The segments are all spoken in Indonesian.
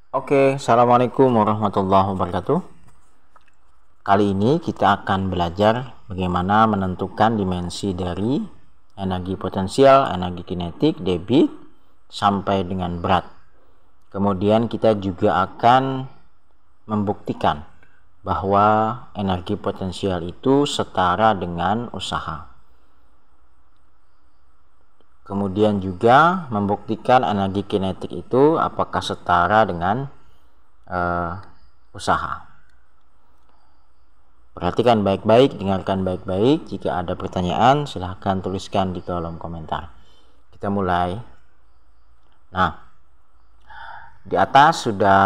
Oke, assalamualaikum warahmatullahi wabarakatuh. Kali ini kita akan belajar bagaimana menentukan dimensi dari energi potensial, energi kinetik, debit, sampai dengan berat. Kemudian kita juga akan membuktikan bahwa energi potensial itu setara dengan usaha. Kemudian juga membuktikan energi kinetik itu apakah setara dengan usaha. Perhatikan baik-baik, dengarkan baik-baik. Jika ada pertanyaan, silahkan tuliskan di kolom komentar. Kita mulai. Nah, di atas sudah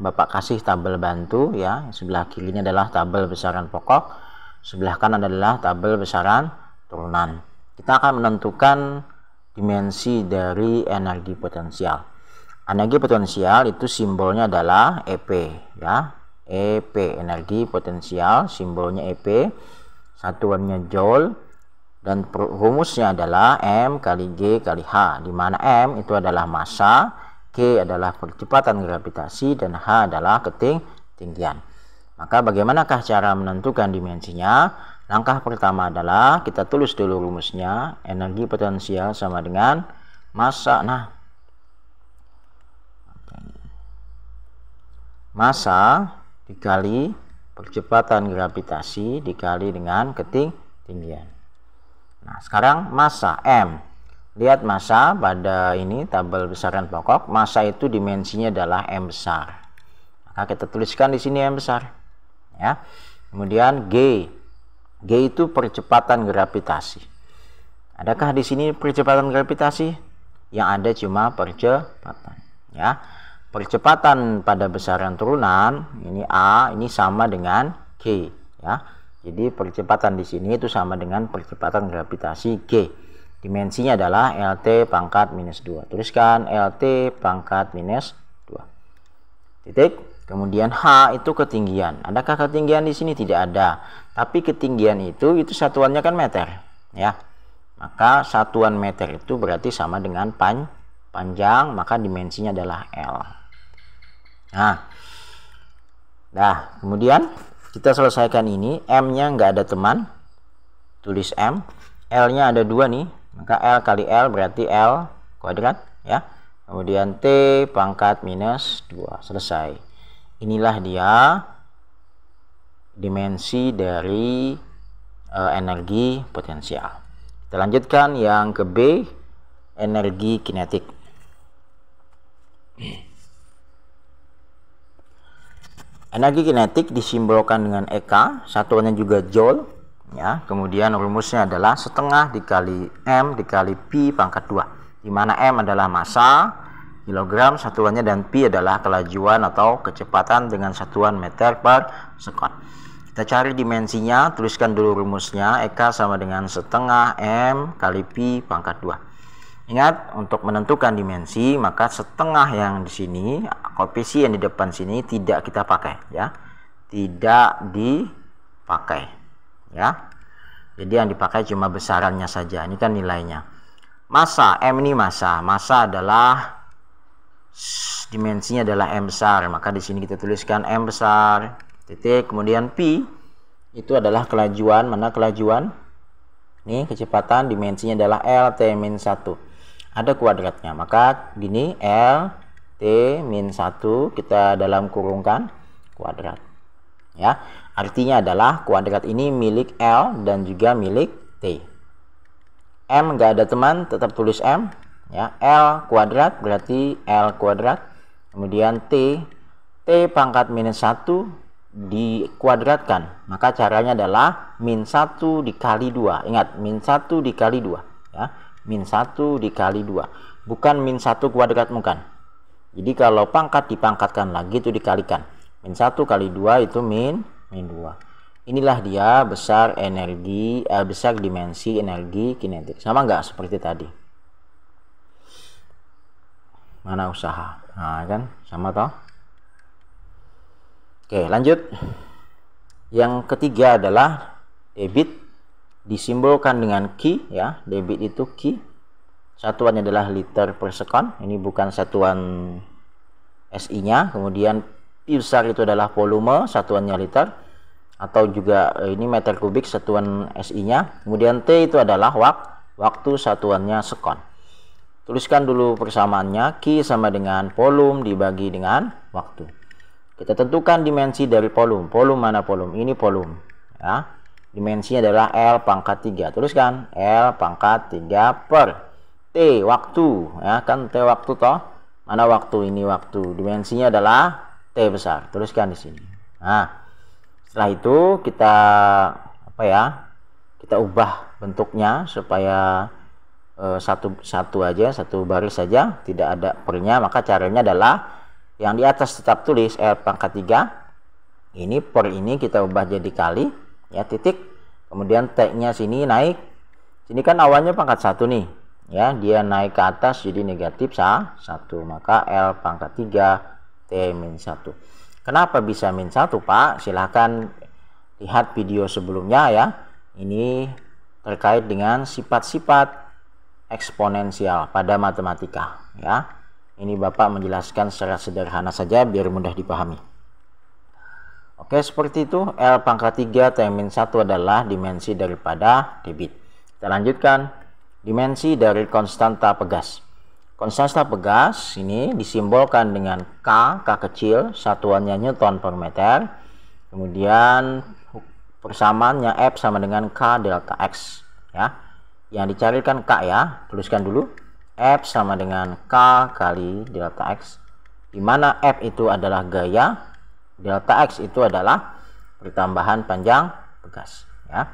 Bapak kasih tabel bantu ya. Sebelah kirinya adalah tabel besaran pokok, sebelah kanan adalah tabel besaran turunan. Kita akan menentukan dimensi dari energi potensial. Energi potensial itu simbolnya adalah EP ya. EP, energi potensial, simbolnya EP, satuannya joule, dan rumusnya adalah M kali G kali H, di mana M itu adalah massa, G adalah percepatan gravitasi, dan H adalah ketinggian. Maka bagaimanakah cara menentukan dimensinya? Langkah pertama adalah kita tulis dulu rumusnya. Energi potensial sama dengan massa. Nah, massa dikali percepatan gravitasi dikali dengan ketinggian. Nah, sekarang massa M. Lihat massa pada ini tabel besaran pokok. Massa itu dimensinya adalah M besar. Maka kita tuliskan di sini M besar. Ya. Kemudian G. G itu percepatan gravitasi. Adakah di sini percepatan gravitasi? Yang ada cuma percepatan, ya. Percepatan pada besaran turunan ini A, ini sama dengan G, ya. Jadi percepatan di sini itu sama dengan percepatan gravitasi G. Dimensinya adalah LT pangkat minus 2. Tuliskan LT pangkat minus 2. Titik. Kemudian H itu ketinggian. Adakah ketinggian di sini? Tidak ada. Tapi ketinggian itu satuannya kan meter, ya. Maka satuan meter itu berarti sama dengan panjang, maka dimensinya adalah L. Nah, kemudian kita selesaikan ini. M-nya nggak ada teman, tulis M. L-nya ada 2 nih, maka L kali L berarti L kuadrat, ya. Kemudian T pangkat minus 2. Selesai. Inilah dia dimensi dari energi potensial. Kita lanjutkan yang ke B, energi kinetik. Energi kinetik disimbolkan dengan EK, satuannya juga joule, ya. Kemudian rumusnya adalah setengah dikali M dikali Pi pangkat 2, di mana M adalah massa, kilogram satuannya, dan Pi adalah kelajuan atau kecepatan dengan satuan meter per sekon. Kita cari dimensinya, tuliskan dulu rumusnya. EK sama dengan setengah M kali Pi pangkat 2. Ingat, untuk menentukan dimensi maka setengah yang di sini, koefisien di depan sini tidak kita pakai, ya. Tidak dipakai, ya. Jadi yang dipakai cuma besarannya saja. Ini kan nilainya. Massa, M ini massa. Massa adalah dimensinya adalah M besar, maka di sini kita tuliskan M besar, titik. Kemudian Pi itu adalah kelajuan. Mana kelajuan? Ini kecepatan, dimensinya adalah LT-1. Ada kuadratnya, maka gini, LT-1 kita dalam kurungkan kuadrat, ya. Artinya adalah kuadrat ini milik L dan juga milik T. M nggak ada teman, tetap tulis M, ya. L kuadrat berarti L kuadrat. Kemudian T pangkat minus 1 dikuadratkan, maka caranya adalah min 1 dikali 2. Ingat, min 1 dikali 2, ya. Min 1 dikali 2, bukan min 1 kuadrat, bukan. Jadi kalau pangkat dipangkatkan lagi itu dikalikan. Min 1 kali 2 itu min 2. Inilah dia besar dimensi energi kinetik. Sama nggak seperti tadi? Mana usaha? Nah, kan sama toh. Oke, lanjut. Yang ketiga adalah debit, disimbolkan dengan Q, ya. Debit itu Q. Satuannya adalah liter per sekon. Ini bukan satuan SI-nya, kemudian P besar itu adalah volume, satuannya liter, atau juga ini meter kubik, satuan SI-nya. Kemudian T itu adalah waktu, satuannya sekon. Tuliskan dulu persamaannya, Q sama dengan volume dibagi dengan waktu. Kita tentukan dimensi dari volume. Volume mana volume? Ini volume. Ya. Dimensinya adalah L pangkat 3. Tuliskan L pangkat 3 per T waktu. Ya kan T waktu toh. Mana waktu? Ini waktu. Dimensinya adalah T besar. Tuliskan di sini. Nah, setelah itu kita kita ubah bentuknya supaya satu aja, satu baris saja, tidak ada pernya. Maka caranya adalah yang di atas tetap tulis L pangkat 3. Ini per ini kita ubah jadi kali, ya, titik. Kemudian T-nya sini naik. Sini kan awalnya pangkat 1 nih. Ya, dia naik ke atas jadi negatif 1. Maka L pangkat 3 T min 1. Kenapa bisa min 1, Pak? Silahkan lihat video sebelumnya ya. Ini terkait dengan sifat-sifat eksponensial pada matematika ya. Ini Bapak menjelaskan secara sederhana saja biar mudah dipahami. Oke, seperti itu. L pangkat 3 T min 1 adalah dimensi daripada debit. Kita lanjutkan. Dimensi dari konstanta pegas. Konstanta pegas ini disimbolkan dengan K kecil, satuannya Newton per meter. Kemudian persamaannya F sama dengan K delta X ya. Yang dicarikan K ya, tuliskan dulu. F sama dengan K kali delta X, di mana F itu adalah gaya, delta X itu adalah pertambahan panjang pegas ya.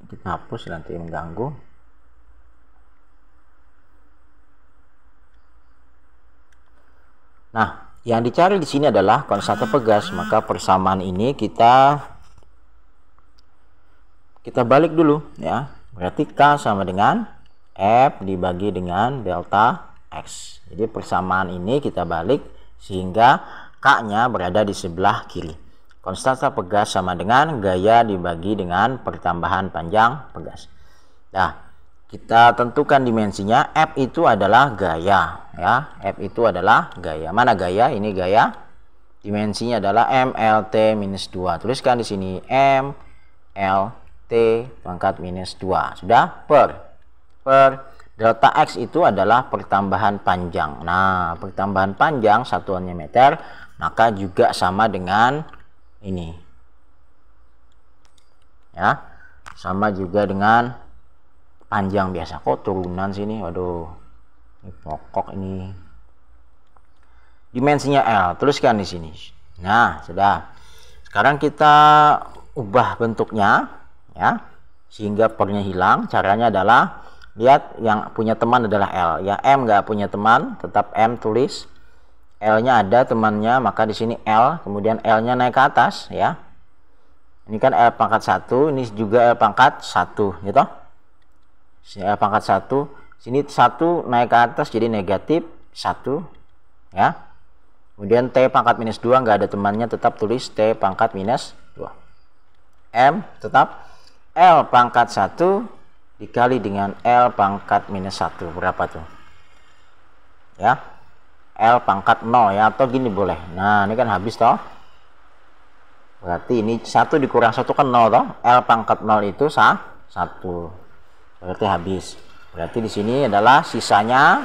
Kita hapus nanti mengganggu. Nah, yang dicari di sini adalah konstanta pegas, maka persamaan ini kita balik dulu ya. Berarti K sama dengan F dibagi dengan delta X. Jadi persamaan ini kita balik sehingga K-nya berada di sebelah kiri. Konstanta pegas sama dengan gaya dibagi dengan pertambahan panjang pegas. Nah, kita tentukan dimensinya. F itu adalah gaya ya. F itu adalah gaya. Mana gaya? Ini gaya. Dimensinya adalah MLT minus 2. Tuliskan di sini MLT pangkat minus 2. Sudah? Per delta X itu adalah pertambahan panjang. Nah, pertambahan panjang satuannya meter, maka juga sama dengan ini ya, sama juga dengan panjang biasa. Kok turunan sini? Waduh, ini pokok ini. Dimensinya L, tuliskan di sini. Nah, sudah. Sekarang kita ubah bentuknya ya, sehingga pernya hilang. Caranya adalah lihat yang punya teman adalah L ya. M nggak punya teman, tetap M tulis. L-nya ada temannya, maka di sini L, kemudian L-nya naik ke atas ya. Ini kan L pangkat 1, ini juga L pangkat 1 gitu. Sini L pangkat 1, sini 1 naik ke atas jadi negatif 1 ya. Kemudian T pangkat minus 2 nggak ada temannya, tetap tulis T pangkat minus 2. M tetap L pangkat 1 dikali dengan L pangkat minus 1. Berapa tuh? Ya, L pangkat 0 ya, atau gini boleh. Nah, ini kan habis toh. Berarti ini 1 dikurang 1 kan 0 toh. L pangkat 0 itu 1. Berarti habis. Berarti di sini adalah sisanya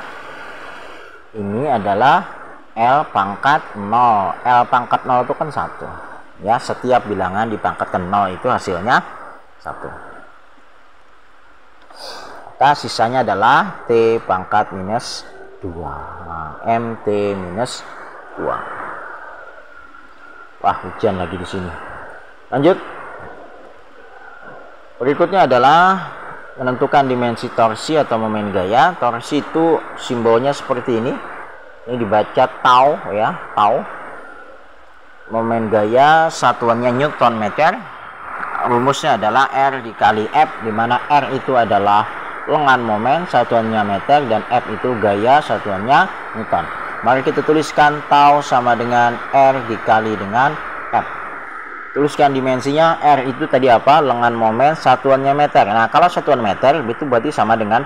ini adalah L pangkat 0. L pangkat 0 itu kan 1. Ya, setiap bilangan dipangkatkan 0 itu hasilnya 1. Maka sisanya adalah T pangkat minus 2. Nah, MT minus 2. Wah, hujan lagi di sini. Lanjut. Berikutnya adalah menentukan dimensi torsi atau momen gaya. Torsi itu simbolnya seperti ini. Ini dibaca tau ya, tau. Momen gaya satuannya Newton meter. Rumusnya adalah R dikali F, di mana R itu adalah lengan momen, satuannya meter, dan F itu gaya, satuannya Newton. Mari kita tuliskan tau sama dengan R dikali dengan F. Tuliskan dimensinya. R itu tadi apa? Lengan momen, satuannya meter. Nah, kalau satuan meter itu berarti sama dengan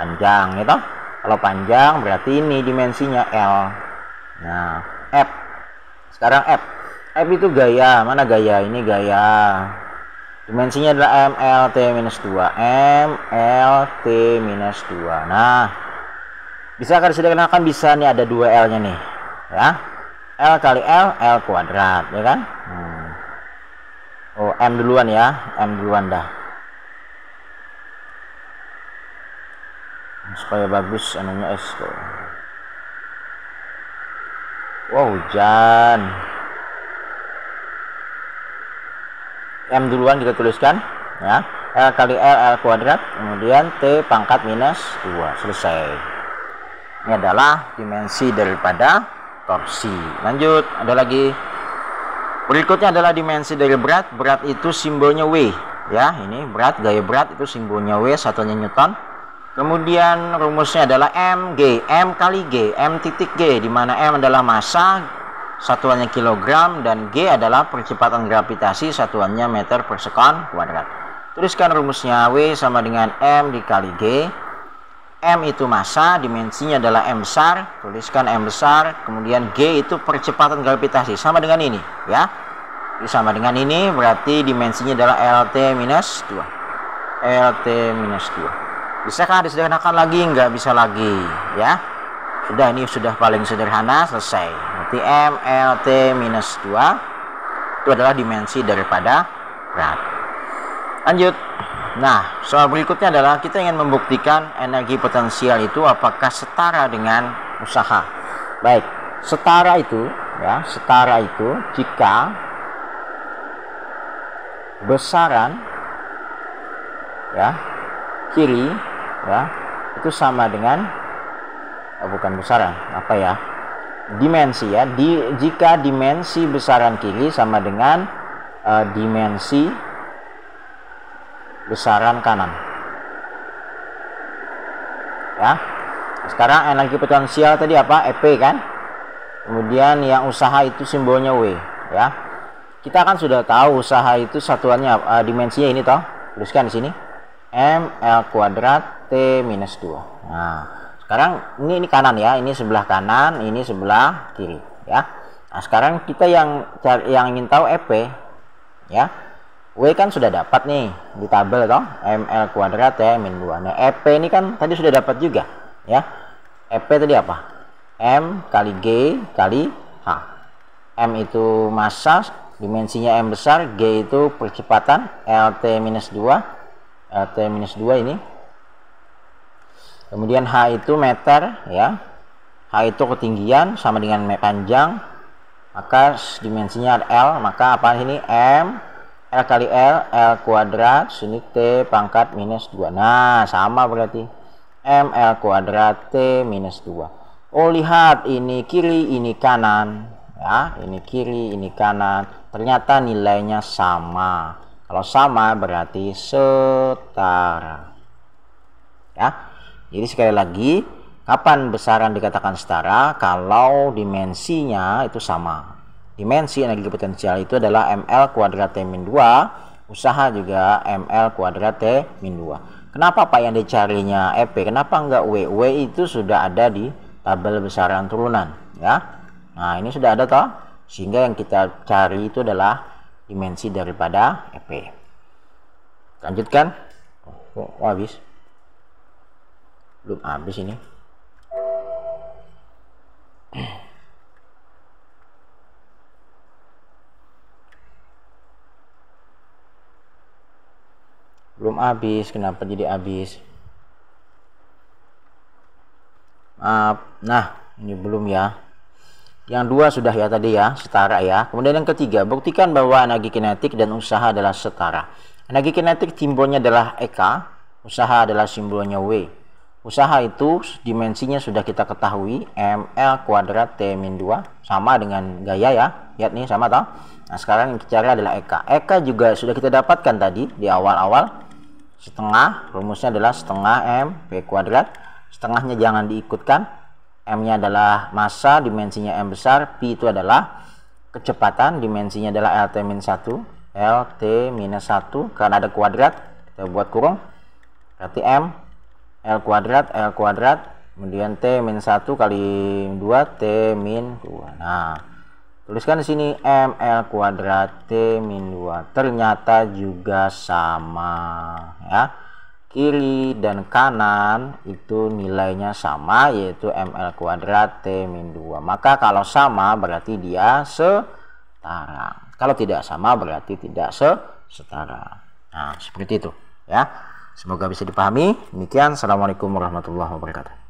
panjang gitu. Kalau panjang berarti ini dimensinya L. Nah, F. Sekarang F. F itu gaya. Mana gaya? Ini gaya. Dimensinya adalah MLT-2. MLT-2. Nah, bisa kan disederhanakan, bisa nih ada 2 L-nya nih. Ya. L kali L, L kuadrat, ya kan? Oh, M duluan ya. M duluan dah. Supaya bagus anunya S tuh. Wow, hujan. M duluan kita tuliskan ya. L kali L, L kuadrat, kemudian T pangkat minus 2. Selesai. Ini adalah dimensi daripada torsi. Lanjut, ada lagi. Berikutnya adalah dimensi dari berat. Berat itu simbolnya W ya. Ini berat, gaya berat itu simbolnya W, satuannya Newton. Kemudian rumusnya adalah mg, M kali G, M titik G, di mana M adalah massa, satuannya kilogram, dan G adalah percepatan gravitasi, satuannya meter per sekon kuadrat. Tuliskan rumusnya, W sama dengan M dikali G. M itu massa, dimensinya adalah M besar, tuliskan M besar, kemudian G itu percepatan gravitasi, sama dengan ini ya. Ini sama dengan ini, berarti dimensinya adalah LT minus 2. LT minus 2. Bisakah disederhanakan lagi? Nggak bisa lagi ya. Sudah, ini sudah paling sederhana, selesai. Berarti MLT minus 2 itu adalah dimensi daripada berat. Lanjut. Nah, soal berikutnya adalah kita ingin membuktikan energi potensial itu apakah setara dengan usaha. Baik, setara itu ya, setara itu jika besaran ya kiri ya itu sama dengan bukan besaran, apa ya, dimensi ya. Jika dimensi besaran kiri sama dengan dimensi besaran kanan ya. Sekarang energi potensial tadi apa? EP kan. Kemudian yang usaha itu simbolnya W ya. Kita kan sudah tahu usaha itu satuannya dimensinya ini toh. Tuliskan di sini ML kuadrat T minus 2. Nah, sekarang ini kanan ya, ini sebelah kanan, ini sebelah kiri ya. Nah, sekarang kita yang ingin tahu EP ya. W kan sudah dapat nih di tabel toh, ML kuadrat T min 2. Nah, EP ini kan tadi sudah dapat juga ya. EP tadi apa? M kali G kali H. M itu massa, dimensinya M besar, G itu percepatan, LT minus 2. LT minus 2 ini. Kemudian H itu meter ya. H itu ketinggian sama dengan panjang. Maka dimensinya L, maka apa ini? M L kali L, L kuadrat, sini T pangkat minus 2. Nah, sama berarti. M L kuadrat T minus 2. Oh, lihat ini kiri, ini kanan ya. Ini kiri, ini kanan. Ternyata nilainya sama. Kalau sama berarti setara. Ya. Jadi sekali lagi, kapan besaran dikatakan setara? Kalau dimensinya itu sama. Dimensi energi potensial itu adalah ML kuadrat T min 2, usaha juga ML kuadrat T min 2. Kenapa Pak yang dicarinya EP? Kenapa enggak W? W itu sudah ada di tabel besaran turunan, ya. Nah, ini sudah ada toh, sehingga yang kita cari itu adalah dimensi daripada EP. Lanjutkan. Oh, habis. Belum habis ini. Belum habis. Kenapa jadi habis? Maaf. Nah, ini belum ya. Yang dua sudah ya tadi ya, setara ya. Kemudian yang ketiga, buktikan bahwa energi kinetik dan usaha adalah setara. Energi kinetik simbolnya adalah EK, usaha adalah simbolnya W. Usaha itu dimensinya sudah kita ketahui, ML kuadrat T min 2, sama dengan gaya ya. Lihat nih, sama toh. Nah, sekarang yang kita cari adalah EK. EK juga sudah kita dapatkan tadi di awal-awal. Setengah, rumusnya adalah setengah M P kuadrat. Setengahnya jangan diikutkan. M-nya adalah massa, dimensinya M besar. P itu adalah kecepatan, dimensinya adalah LT-1. LT-1, karena ada kuadrat, kita buat kurung. Berarti M L kuadrat, kemudian T min 1 kali 2 T min 2. Nah, tuliskan di sini ML kuadrat T min 2 ternyata juga sama ya. Kiri dan kanan itu nilainya sama, yaitu ML kuadrat T min 2. Maka kalau sama berarti dia setara. Kalau tidak sama berarti tidak setara. Nah, seperti itu ya. Semoga bisa dipahami. Demikian, assalamualaikum warahmatullahi wabarakatuh.